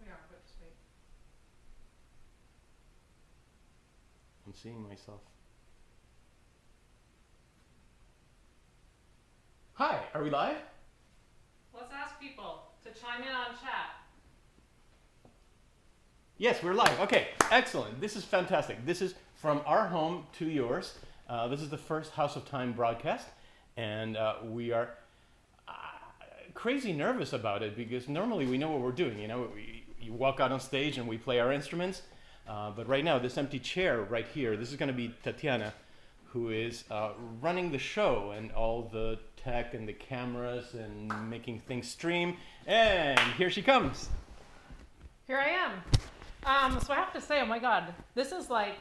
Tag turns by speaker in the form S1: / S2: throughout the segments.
S1: We are, but just wait.
S2: I'm seeing myself. Hi, are we live?
S1: Let's ask people to chime in on chat.
S2: Yes, we're live. Okay, excellent. This is fantastic. This is from our home to yours. This is the first House of Time broadcast, and we are crazy nervous about it because normally we know what we're doing. You know, you walk out on stage and we play our instruments, but right now, this empty chair right here, this is going to be Tatiana, who is running the show and all the tech and the cameras and making things stream. And here she comes.
S1: Here I am. So I have to say, oh my God, this is like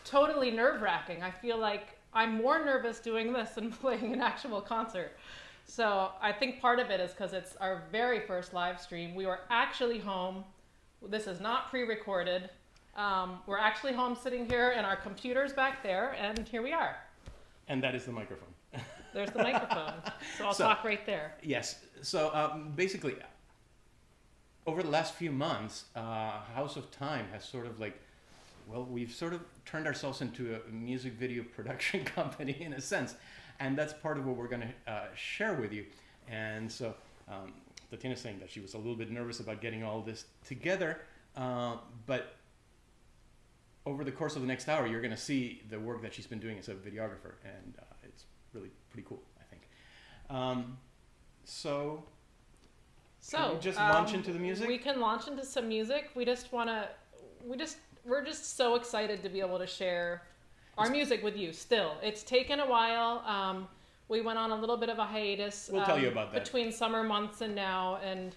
S1: totally nerve-wracking. I feel like I'm more nervous doing this than playing an actual concert. So I think part of it is because it's our very first live stream. We were actually home. This is not pre-recorded. We're actually home sitting here and our computer's back there, and here we are.
S2: And that is the microphone.
S1: There's the microphone. So I'll talk right there.
S2: Yes. So basically, over the last few months, House of Time has sort of like, well, we've sort of turned ourselves into a music video production company in a sense. And that's part of what we're going to share with you. And so Tatiana's saying that she was a little bit nervous about getting all this together. But over the course of the next hour, you're going to see the work that she's been doing as a videographer. And it's really pretty cool, I think. So can we just launch into the music?
S1: We can launch into some music. We're just so excited to be able to share our music with you still. It's taken a while. We went on a little bit of a hiatus.
S2: We'll tell you about that.
S1: Between summer months and now, and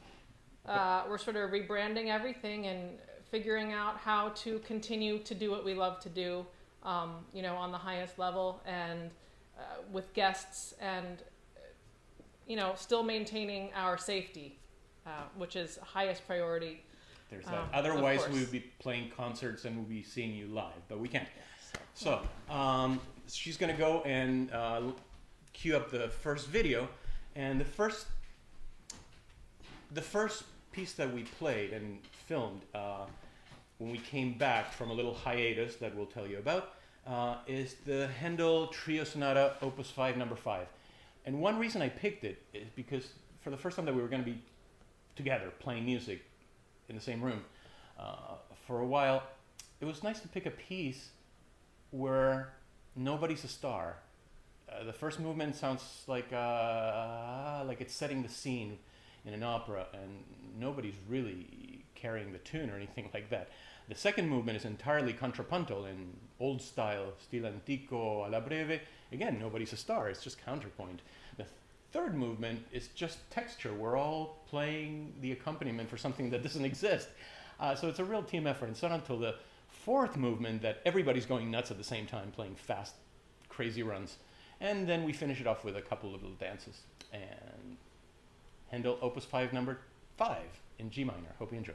S1: we're sort of rebranding everything and figuring out how to continue to do what we love to do, you know, on the highest level and with guests and, you know, still maintaining our safety, which is highest priority.
S2: There's that. Otherwise, we would be playing concerts and we'll be seeing you live, but we can't. So she's going to go and cue up the first video. And the first piece that we played and filmed when we came back from a little hiatus that we'll tell you about is the Handel Trio Sonata Opus 5 number 5. And one reason I picked it is because for the first time that we were going to be together playing music in the same room for a while, it was nice to pick a piece where nobody's a star. The first movement sounds like it's setting the scene in an opera, and nobody's really carrying the tune or anything like that. The second movement is entirely contrapuntal in old style, stile antico, alla breve. Again, nobody's a star, it's just counterpoint. The third movement is just texture. We're all playing the accompaniment for something that doesn't exist. So it's a real team effort. It's not until the fourth movement that everybody's going nuts at the same time, playing fast, crazy runs. And then we finish it off with a couple of little dances. And Handel Opus 5 number 5 in G minor. Hope you enjoy.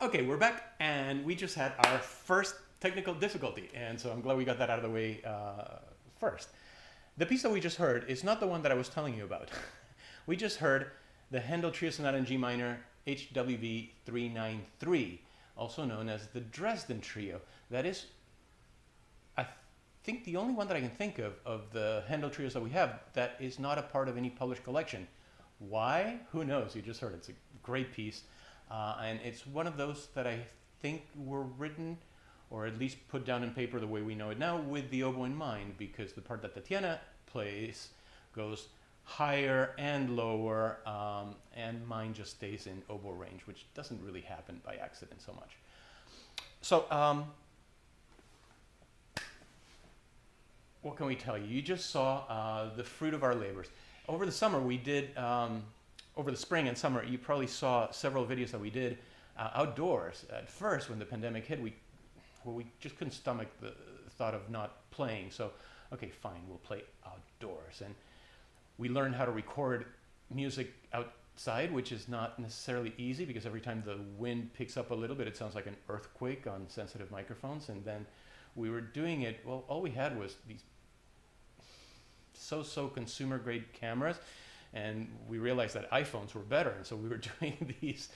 S2: Okay, we're back, and we just had our first technical difficulty, and so I'm glad we got that out of the way first. The piece that we just heard is not the one that I was telling you about. We just heard the Handel Trio Sonata in G minor, HWV 393, also known as the Dresden Trio. That is, I think, the only one that I can think of the Handel trios that we have that is not a part of any published collection. Why? Who knows? You just heard it. It's a great piece. And it's one of those that I think were written, or at least put down in paper the way we know it now, with the oboe in mind, because the part that Tatiana plays goes higher and lower, and mine just stays in oboe range, which doesn't really happen by accident so much. So, what can we tell you? You just saw the fruit of our labors. Over the summer, we did... over the spring and summer, you probably saw several videos that we did outdoors. At first, when the pandemic hit, we just couldn't stomach the thought of not playing. So, okay, fine, we'll play outdoors. And we learned how to record music outside, which is not necessarily easy, because every time the wind picks up a little bit, it sounds like an earthquake on sensitive microphones. And then we were doing it, well, all we had was these so consumer-grade cameras. And we realized that iPhones were better, and so we were doing these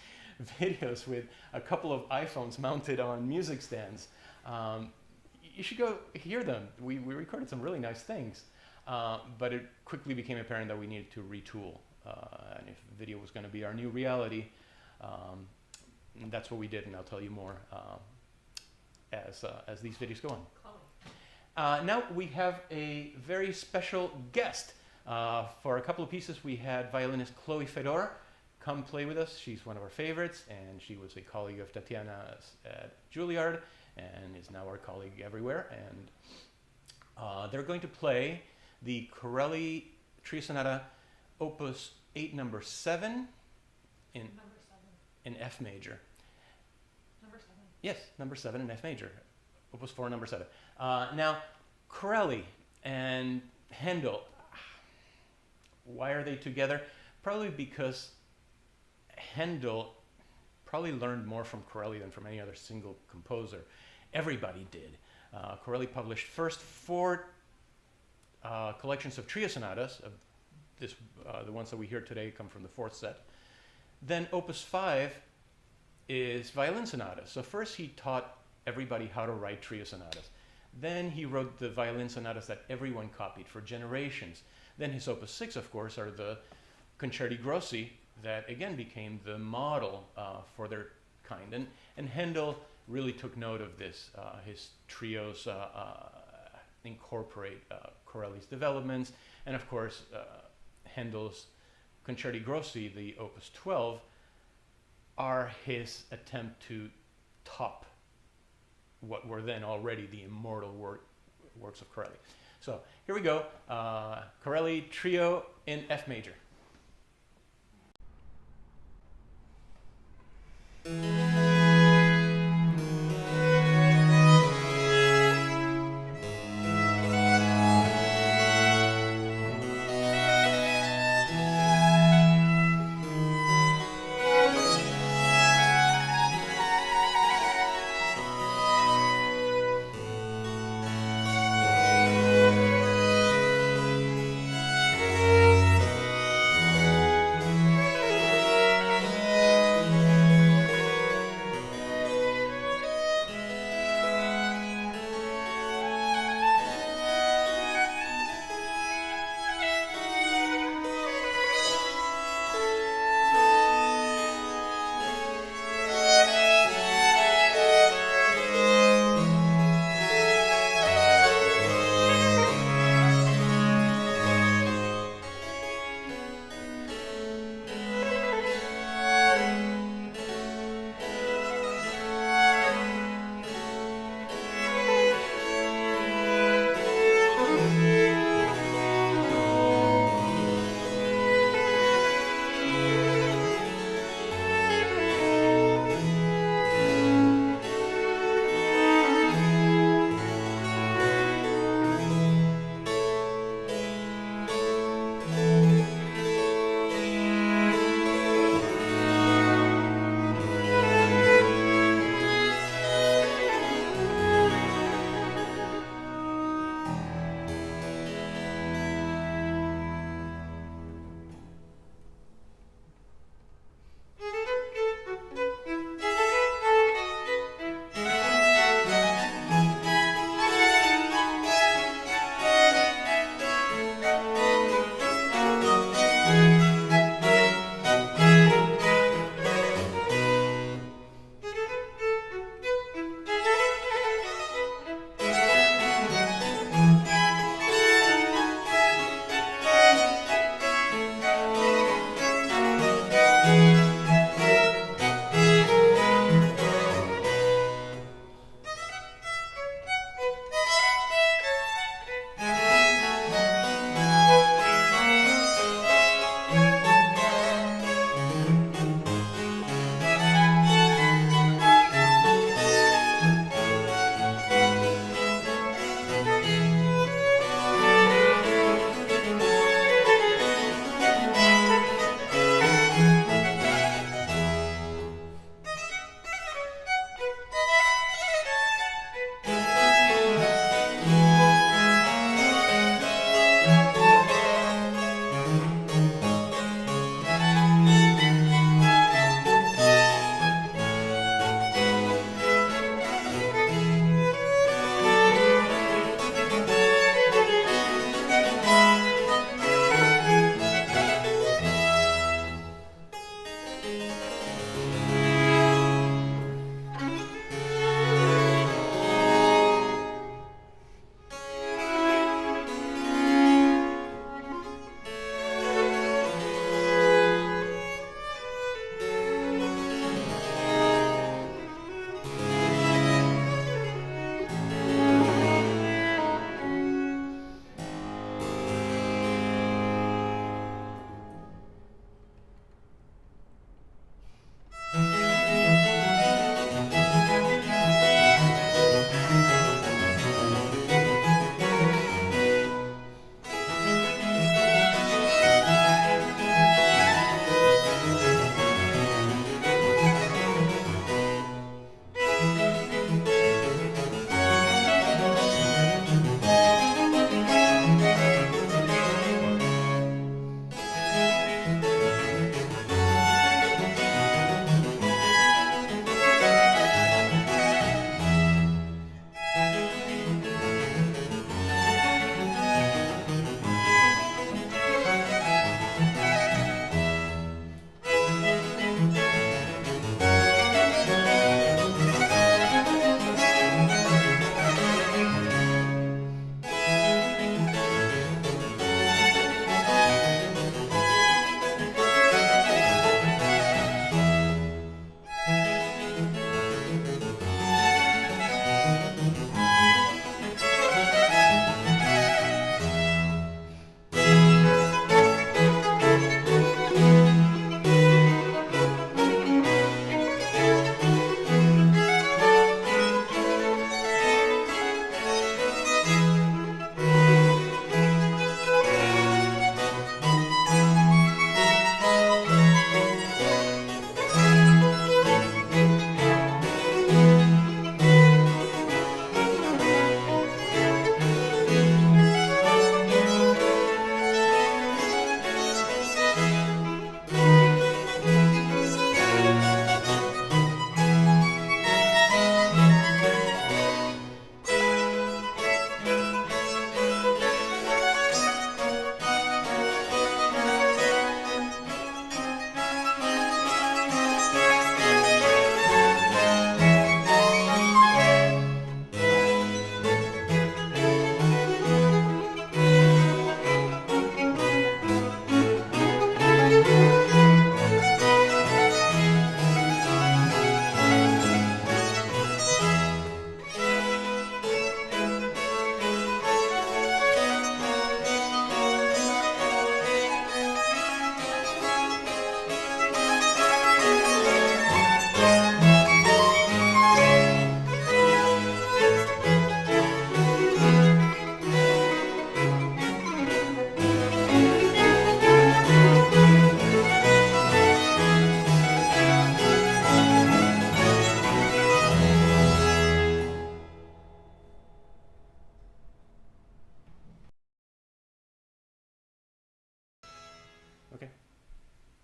S2: videos with a couple of iPhones mounted on music stands. You should go hear them. We recorded some really nice things, but it quickly became apparent that we needed to retool, and if video was going to be our new reality, and that's what we did, and I'll tell you more as these videos go on. Now we have a very special guest. For a couple of pieces, we had violinist Chloe Fedor come play with us. She's one of our favorites, and she was a colleague of Tatiana's at Juilliard, and is now our colleague everywhere. And they're going to play the Corelli Trio Sonata, Opus 8, number 7, in F major.
S1: Number 7.
S2: Yes, number 7 in F major. Opus 4, number 7. Now, Corelli and Handel. Why are they together? Probably because Handel probably learned more from Corelli than from any other single composer. Everybody did. Corelli published first 4 collections of trio sonatas. The ones that we hear today come from the 4th set. Then Opus 5 is violin sonatas. So first he taught everybody how to write trio sonatas. Then he wrote the violin sonatas that everyone copied for generations. Then his Opus 6, of course, are the concerti grossi that, again, became the model for their kind. And Handel really took note of this. His trios incorporate Corelli's developments. And, of course, Handel's concerti grossi, the Opus 12, are his attempt to top what were then already the immortal works of Corelli. So here we go, Corelli Trio in F major.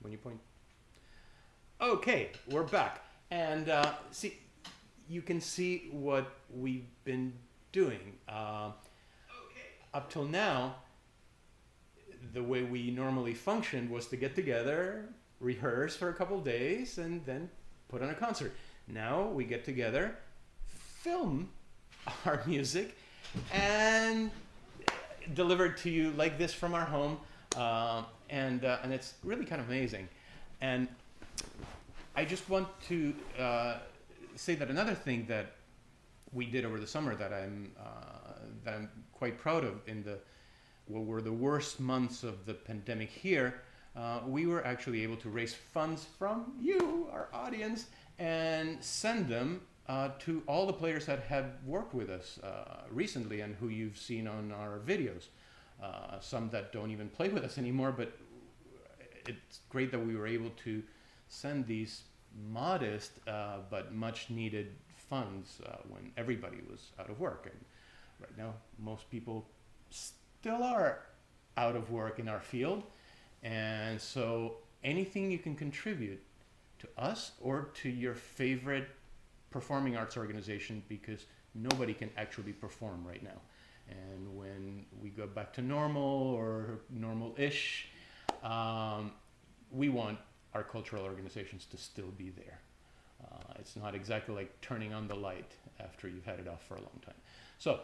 S2: when you point. Okay, we're back. And see, you can see what we've been doing. Up till now, the way we normally functioned was to get together, rehearse for a couple days, and then put on a concert. Now we get together, film our music, and deliver it to you like this from our home, and it's really kind of amazing. And I just want to say that another thing that we did over the summer that I'm quite proud of in what were the worst months of the pandemic here, we were actually able to raise funds from you, our audience, and send them to all the players that have worked with us recently and who you've seen on our videos. Some that don't even play with us anymore, but it's great that we were able to send these modest but much needed funds when everybody was out of work. And right now, most people still are out of work in our field. And so anything you can contribute to us or to your favorite performing arts organization, because nobody can actually perform right now. And when we go back to normal or normal-ish, we want our cultural organizations to still be there. It's not exactly like turning on the light after you've had it off for a long time. So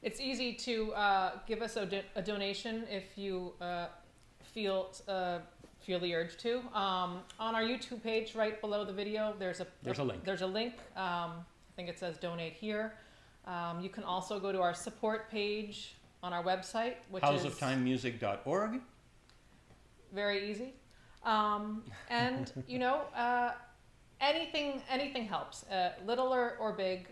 S1: it's easy to give us a donation if you feel the urge to. On our YouTube page, right below the video, there's a link. There's a link. I think it says "Donate here." You can also go to our support page on our website, which is
S2: houseoftimemusic.org.
S1: Very easy. And you know, anything helps, little or big.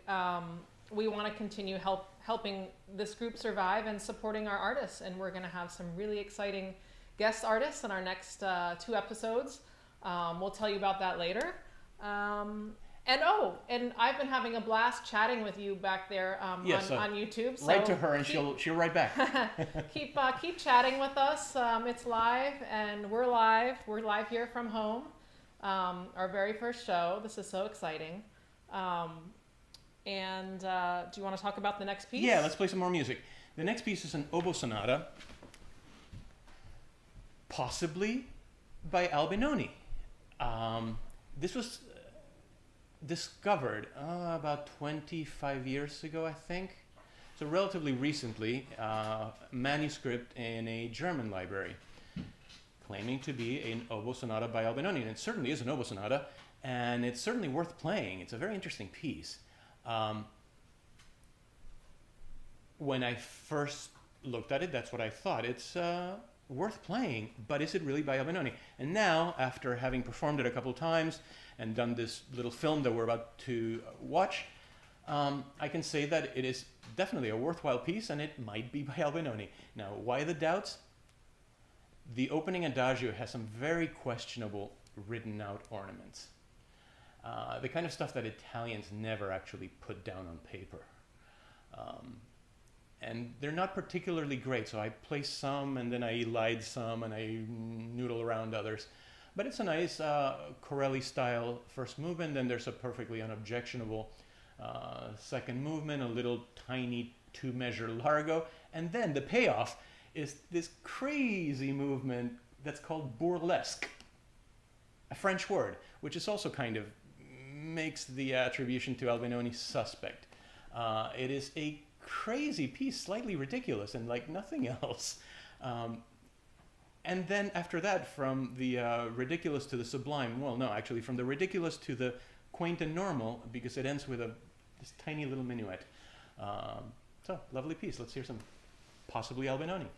S1: We want to continue helping this group survive and supporting our artists, and we're going to have some really exciting guest artists in our next 2 episodes. We'll tell you about that later. And I've been having a blast chatting with you back there on YouTube. So
S2: write to her and she'll write back.
S1: keep chatting with us. It's live, and we're live. We're live here from home. Our very first show. This is so exciting. And do you want to talk about the next piece?
S2: Yeah, let's play some more music. The next piece is an Oboe Sonata, possibly by Albinoni. This was discovered about 25 years ago, I think. So relatively recently, manuscript in a German library claiming to be an Oboe Sonata by Albinoni. And it certainly is an Oboe Sonata, and it's certainly worth playing. It's a very interesting piece. When I first looked at it, that's what I thought. It's worth playing, but is it really by Albinoni? And now, after having performed it a couple times and done this little film that we're about to watch, I can say that it is definitely a worthwhile piece, and it might be by Albinoni. Now, why the doubts? The opening adagio has some very questionable written out ornaments. The kind of stuff that Italians never actually put down on paper. And they're not particularly great, so I play some, and then I elide some, and I noodle around others. But it's a nice Corelli style first movement, then there's a perfectly unobjectionable second movement, a little tiny 2-measure largo, and then the payoff is this crazy movement that's called burlesque, a French word, which is also kind of makes the attribution to Albinoni suspect. It is a crazy piece, slightly ridiculous and like nothing else. And then after that, from the ridiculous to the sublime, well, no, actually from the ridiculous to the quaint and normal, because it ends with this tiny little minuet. So, lovely piece. Let's hear some possibly Albinoni.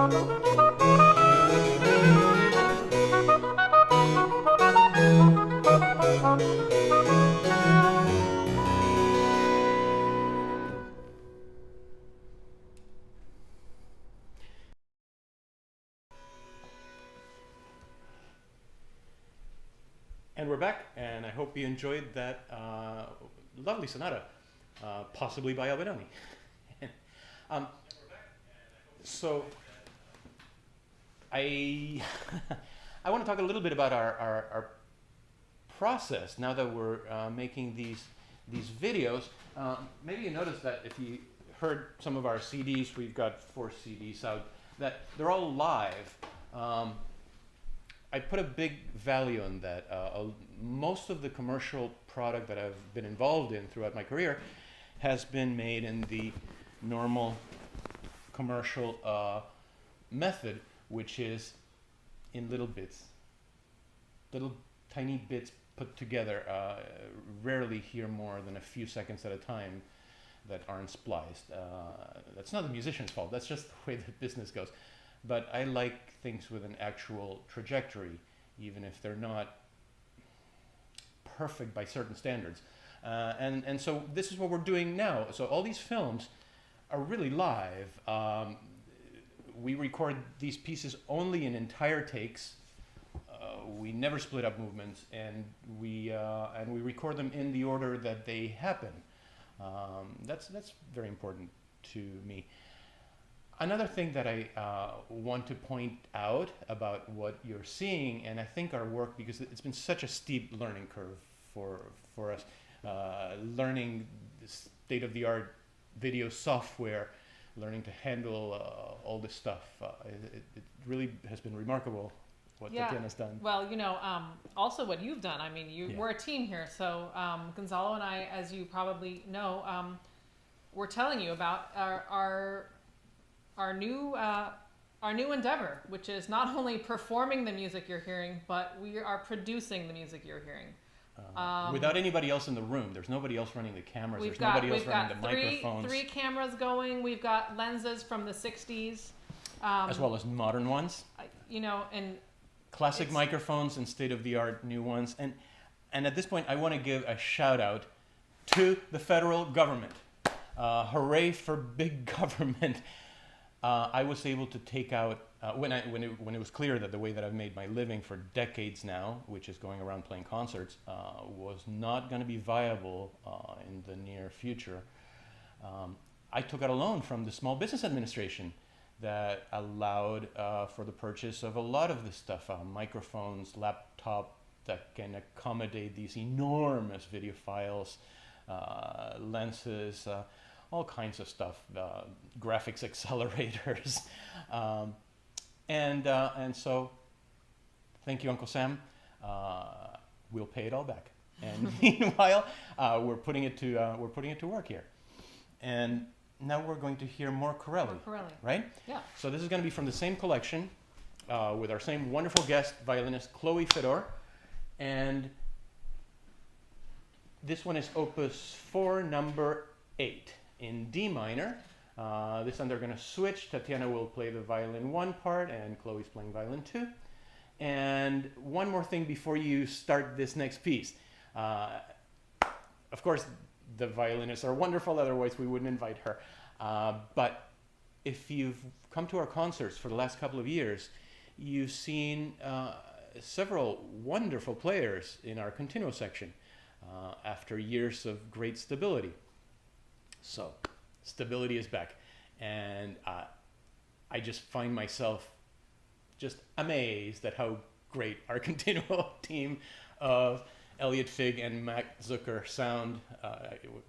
S2: And we're back, and I hope you enjoyed that lovely sonata, possibly by Albinoni. So I I want to talk a little bit about our process now that we're making these videos. Maybe you noticed that if you heard some of our CDs, we've got 4 CDs out, that they're all live. I put a big value on that. Most of the commercial product that I've been involved in throughout my career has been made in the normal commercial method, which is in little bits, little tiny bits put together, rarely hear more than a few seconds at a time that aren't spliced. That's not the musician's fault, that's just the way the business goes. But I like things with an actual trajectory, even if they're not perfect by certain standards. And so this is what we're doing now. So all these films are really live. We record these pieces only in entire takes. We never split up movements, and we record them in the order that they happen. That's very important to me. Another thing that I want to point out about what you're seeing, and I think our work, because it's been such a steep learning curve for us, learning state-of-the-art video software, learning to handle all this stuff. It really has been remarkable what Tatiana's done.
S1: Well, also what you've done. I mean, we're a team here. So Gonzalo and I, as you probably know, we're telling you about our new endeavor, which is not only performing the music you're hearing, but we are producing the music you're hearing.
S2: Without anybody else in the room. There's nobody else running the cameras. There's nobody else running the microphones.
S1: 3 cameras going. We've got lenses from the 60s.
S2: As well as modern ones.
S1: And
S2: classic microphones and state-of-the-art new ones. And at this point, I want to give a shout-out to the federal government. Hooray for big government. I was able to take out, when it was clear that the way that I've made my living for decades now, which is going around playing concerts, was not going to be viable in the near future, I took out a loan from the Small Business Administration that allowed for the purchase of a lot of this stuff, microphones, laptop that can accommodate these enormous video files, lenses, all kinds of stuff, graphics accelerators. And so, thank you, Uncle Sam. We'll pay it all back. And meanwhile, we're putting it to work here. And now we're going to hear more Corelli, right?
S1: Yeah.
S2: So this is going to be from the same collection with our same wonderful guest violinist, Chloe Fedor. And this one is Opus 4, number 8. In D minor. This time they're going to switch. Tatiana will play the violin 1 part and Chloe's playing violin 2. And one more thing before you start this next piece. Of course, the violinists are wonderful, otherwise we wouldn't invite her. But if you've come to our concerts for the last couple of years, you've seen several wonderful players in our continuo section after years of great stability. So, stability is back, and I just find myself just amazed at how great our continuo team of Elliot Fig and Mac Zucker sound.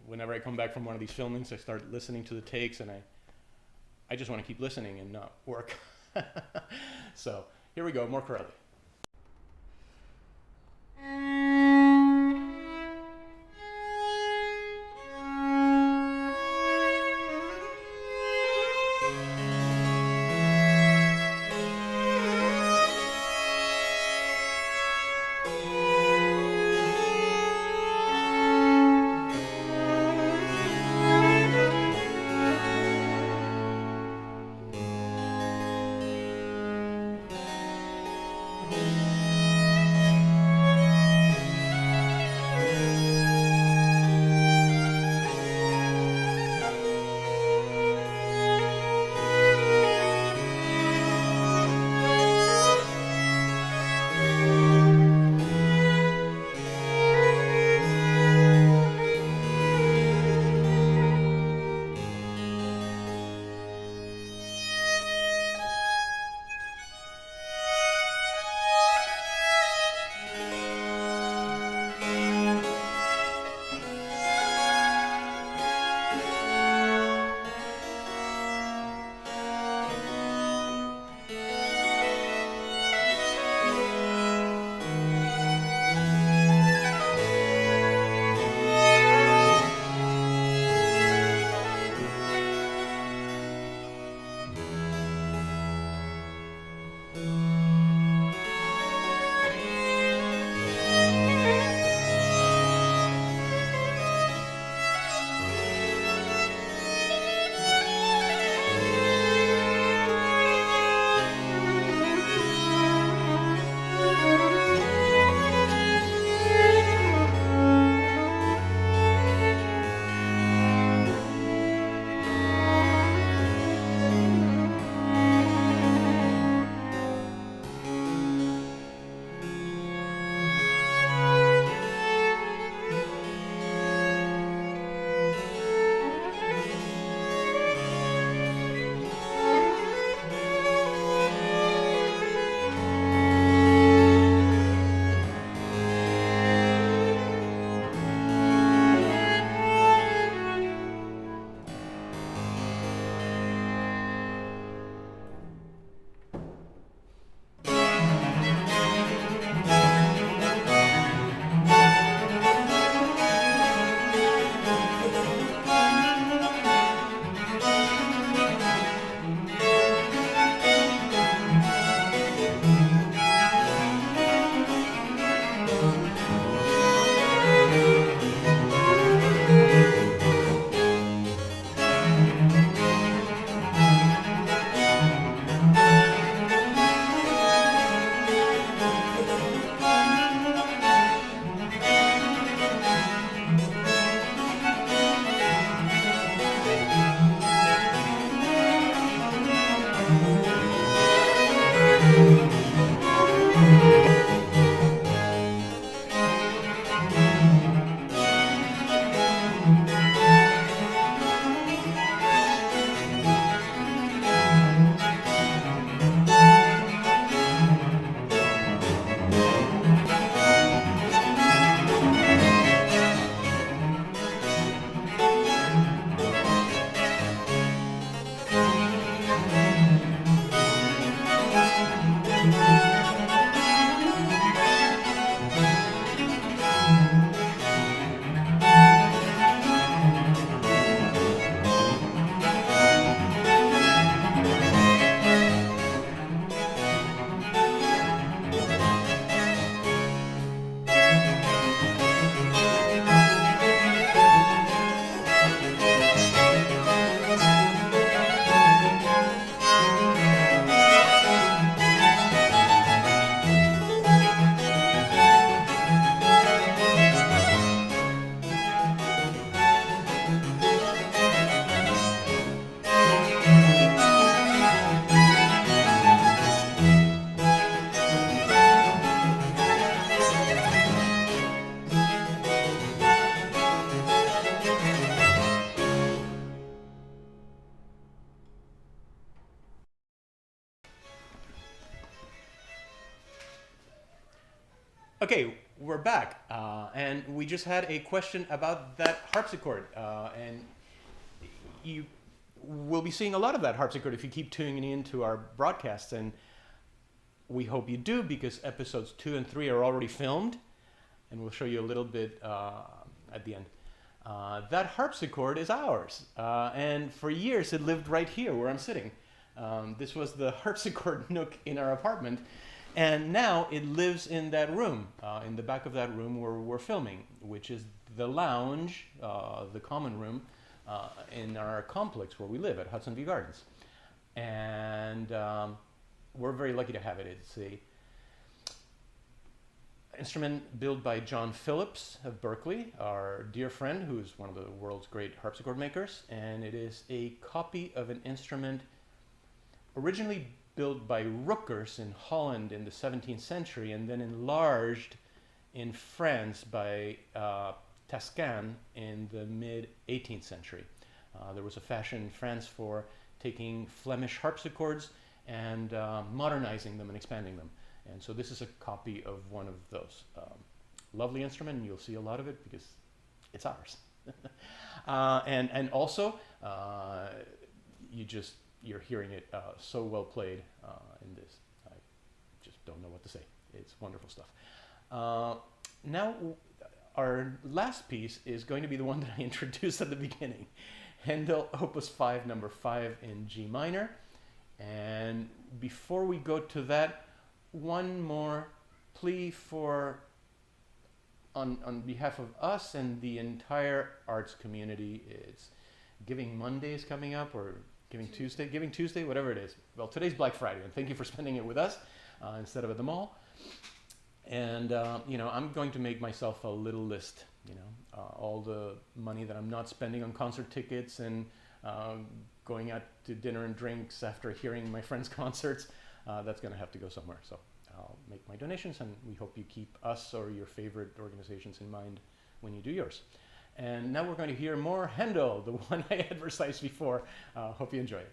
S2: Whenever I come back from one of these filmings, I start listening to the takes, and I just want to keep listening and not work. So, here we go, more Corelli. Okay, we're back, and we just had a question about that harpsichord, and you will be seeing a lot of that harpsichord if you keep tuning into our broadcasts, and we hope you do, because episodes 2 and 3 are already filmed, and we'll show you a little bit at the end. That harpsichord is ours, and for years it lived right here where I'm sitting. This was the harpsichord nook in our apartment. And now it lives in that room, in the back of that room where we're filming, which is the lounge, the common room, in our complex where we live at Hudson View Gardens. And we're very lucky to have it. It's an instrument built by John Phillips of Berkeley, our dear friend, who's one of the world's great harpsichord makers. And it is a copy of an instrument originally built by Rookers in Holland in the 17th century, and then enlarged in France by Tascan in the mid-18th century. There was a fashion in France for taking Flemish harpsichords and modernizing them and expanding them. And so this is a copy of one of those. Lovely instrument, and you'll see a lot of it because it's ours. And also, you're hearing it so well played in this. I just don't know what to say. It's wonderful stuff. Now, our last piece is going to be the one that I introduced at the beginning. Handel Opus 5, number 5 in G minor. And before we go to that, one more plea on behalf of us and the entire arts community. It's Giving Monday is coming up, or Giving Tuesday, whatever it is. Well, today's Black Friday, and thank you for spending it with us instead of at the mall. And I'm going to make myself a little list. All the money that I'm not spending on concert tickets and going out to dinner and drinks after hearing my friends' concerts, that's going to have to go somewhere. So I'll make my donations, and we hope you keep us or your favorite organizations in mind when you do yours. And now we're going to hear more Handel, the one I advertised before. Hope you enjoy it.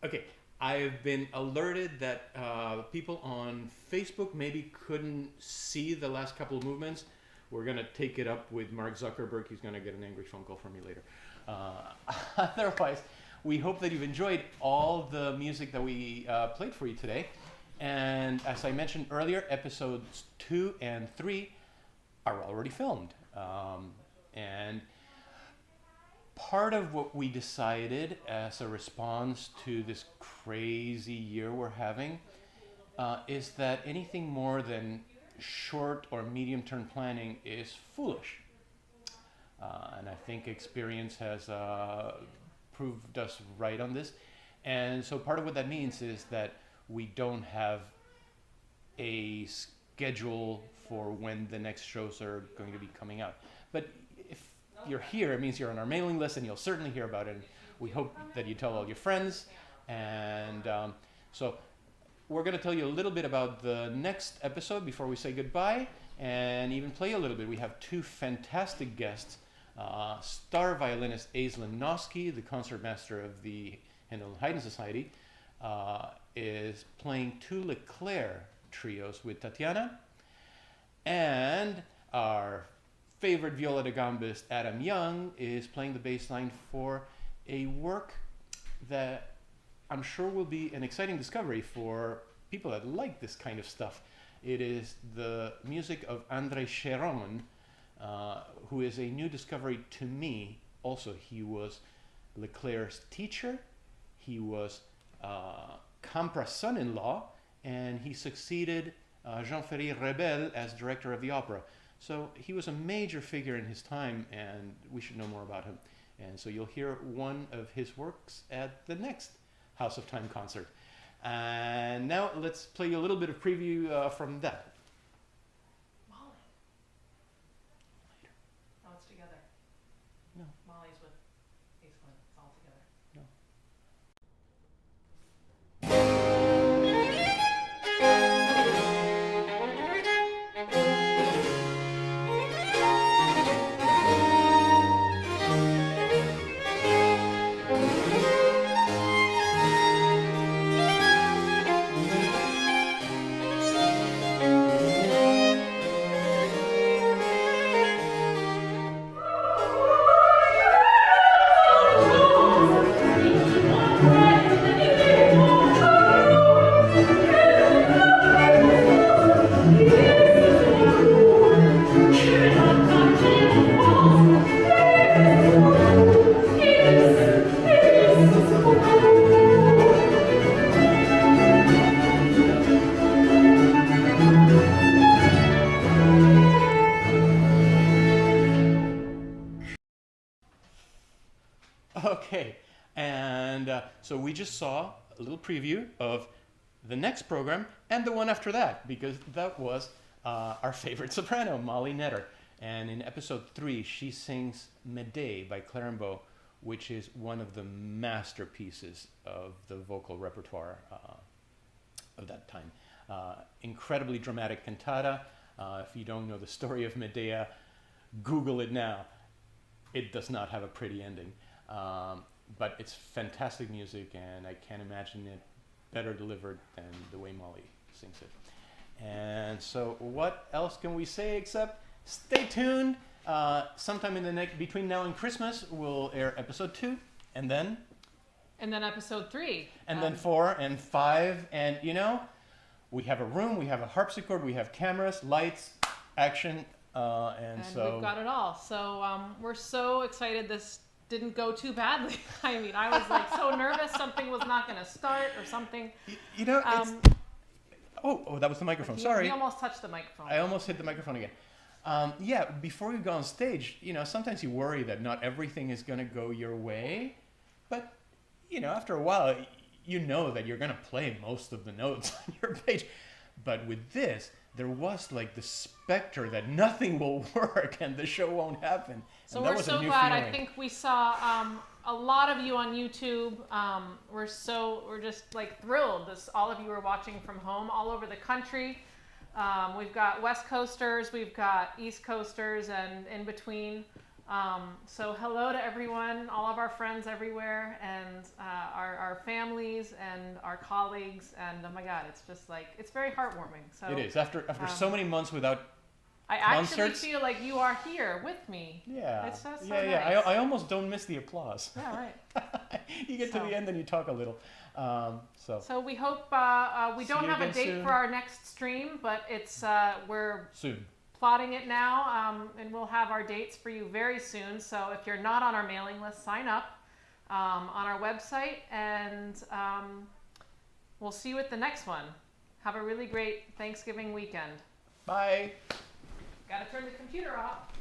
S2: Okay, I've been alerted that people on Facebook maybe couldn't see the last couple of movements. We're going to take it up with Mark Zuckerberg. He's going to get an angry phone call from me later. Otherwise, we hope that you've enjoyed all the music that we played for you today. And as I mentioned earlier, episodes 2 and 3 are already filmed. And part of what we decided as a response to this crazy year we're having is that anything more than short or medium-term planning is foolish. And I think experience has proved us right on this. And so part of what that means is that we don't have a schedule for when the next shows are going to be coming out. But if you're here, it means you're on our mailing list and you'll certainly hear about it. And we hope that you tell all your friends. And so we're going to tell you a little bit about the next episode before we say goodbye and even play a little bit. We have 2 fantastic guests. Star violinist Aislinn Noski, the concertmaster of the Handel and Haydn Society, is playing 2 Leclerc trios with Tatiana. And our favorite viola da gambist, Adam Young, is playing the bass line for a work that I'm sure will be an exciting discovery for people that like this kind of stuff. It is the music of André Chéron, who is a new discovery to me. Also, he was Leclerc's teacher. He was Campra's son-in-law, and he succeeded Jean-Ferry Rebel as director of the opera. So he was a major figure in his time, and we should know more about him. And so you'll hear one of his works at the next House of Time concert. And now let's play you a little bit of preview from that.
S1: Molly.
S2: Later.
S1: Oh, it's together.
S2: No.
S1: Molly's with Aislinn. It's all together.
S2: No. Okay, and so we just saw a little preview of the next program and the one after that, because that was our favorite soprano, Molly Netter. And in episode 3, she sings Medea by Clarenbeau, which is one of the masterpieces of the vocal repertoire of that time. Incredibly dramatic cantata. If you don't know the story of Medea, Google it now. It does not have a pretty ending. But it's fantastic music, and I can't imagine it better delivered than the way Molly sings it. And so what else can we say except stay tuned. Sometime in the between now and Christmas, we'll air episode 2, and then
S1: episode 3.
S2: And then 4 and 5, and you know, we have a room, we have a harpsichord, we have cameras, lights, action, and so
S1: we've got it all. So we're so excited this didn't go too badly. I mean, I was like so nervous something was not going to start or something.
S2: You know, it's, oh, that was the microphone. Sorry.
S1: You almost touched the microphone.
S2: I almost hit the microphone again. Yeah, before you go on stage, you know, sometimes you worry that not everything is going to go your way, but you know, after a while, you know that you're going to play most of the notes on your page. But with this, there was like the specter that nothing will work and the show won't happen.
S1: So we're so glad. I think we saw a lot of you on YouTube. We're just like thrilled. All of you are watching from home all over the country. We've got West Coasters, we've got East Coasters, and in between. So hello to everyone, all of our friends everywhere, and our families and our colleagues, and oh my God, it's just like, it's very heartwarming. So
S2: it is. After so many months without
S1: I
S2: concerts,
S1: actually feel like you are here with me.
S2: Yeah.
S1: It's just so
S2: nice. I almost don't miss the applause.
S1: Yeah, right.
S2: You get to the end and you talk a little.
S1: So we hope we don't have a date for our next stream, but it's we're
S2: soon
S1: plotting it now, and we'll have our dates for you very soon. So if you're not on our mailing list, sign up on our website, and we'll see you at the next one. Have a really great Thanksgiving weekend.
S2: Bye.
S1: Gotta turn the computer off.